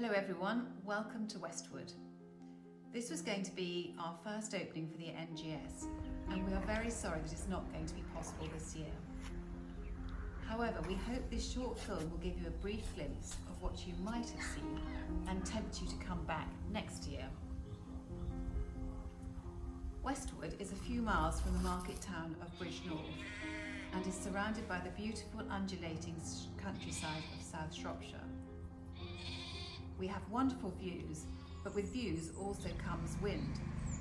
Hello everyone, welcome to Westwood. This was going to be our first opening for the NGS and we are very sorry that it's not going to be possible this year. However, we hope this short film will give you a brief glimpse of what you might have seen and tempt you to come back next year. Westwood is a few miles from the market town of Bridgnorth and is surrounded by the beautiful undulating countryside of South Shropshire. We have wonderful views, but with views also comes wind,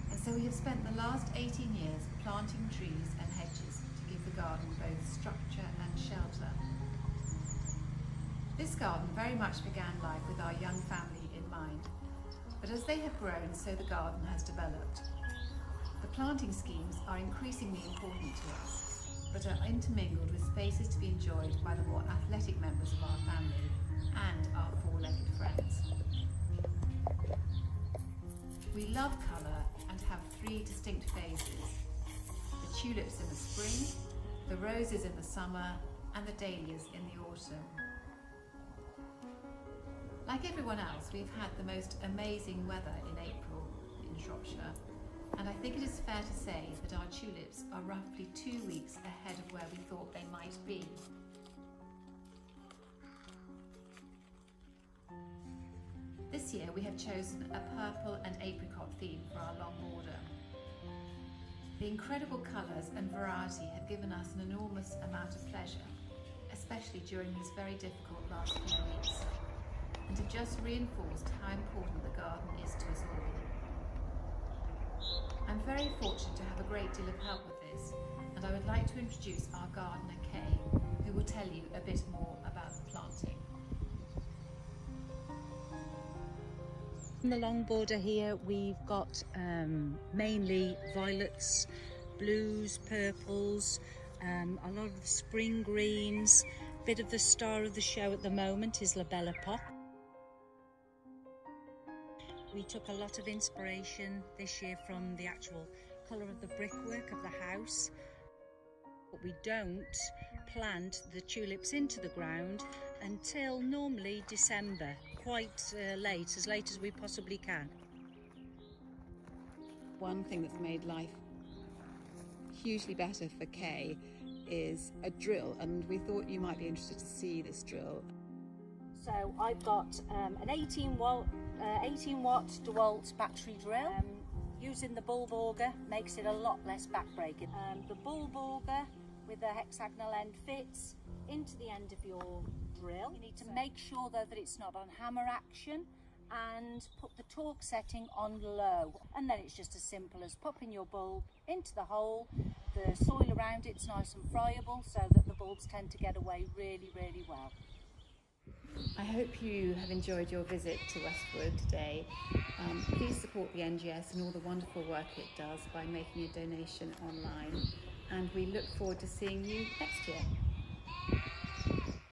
and so we have spent the last 18 years planting trees and hedges to give the garden both structure and shelter. This garden very much began life with our young family in mind, but as they have grown, so the garden has developed. The planting schemes are increasingly important to us, but are intermingled with spaces to be enjoyed by the more athletic members of our family and our four-legged friends. We love colour and have three distinct phases: the tulips in the spring, the roses in the summer, and the dahlias in the autumn. Like everyone else, we've had the most amazing weather in April in Shropshire, and I think it is fair to say that our tulips are roughly 2 weeks ahead of where we thought they might be. This year we have chosen a purple and apricot theme for our long border. The incredible colours and variety have given us an enormous amount of pleasure, especially during these very difficult last few weeks, and have just reinforced how important the garden is to us all. I'm very fortunate to have a great deal of help with this, and I would like to introduce our gardener Kay, who will tell you a bit more about the planting. In the long border here we've got mainly violets, blues, purples, a lot of spring greens. Bit of the star of the show at the moment is labella pop. We took a lot of inspiration this year from the actual colour of the brickwork of the house. But we don't plant the tulips into the ground until normally December, quite late as we possibly can. One thing that's made life hugely better for Kay is a drill, and we thought you might be interested to see this drill. So I've got an 18 watt DeWalt battery drill. Using the bulb auger makes it a lot less backbreaking. The bulb auger with the hexagonal end fits into the end of your drill. You need to make sure though that it's not on hammer action, and put the torque setting on low, and then it's just as simple as popping your bulb into the hole. The soil around it's nice and friable so that the bulbs tend to get away really well. I hope you have enjoyed your visit to Westwood today. Please support the NGS and all the wonderful work it does by making a donation online, and we look forward to seeing you next year.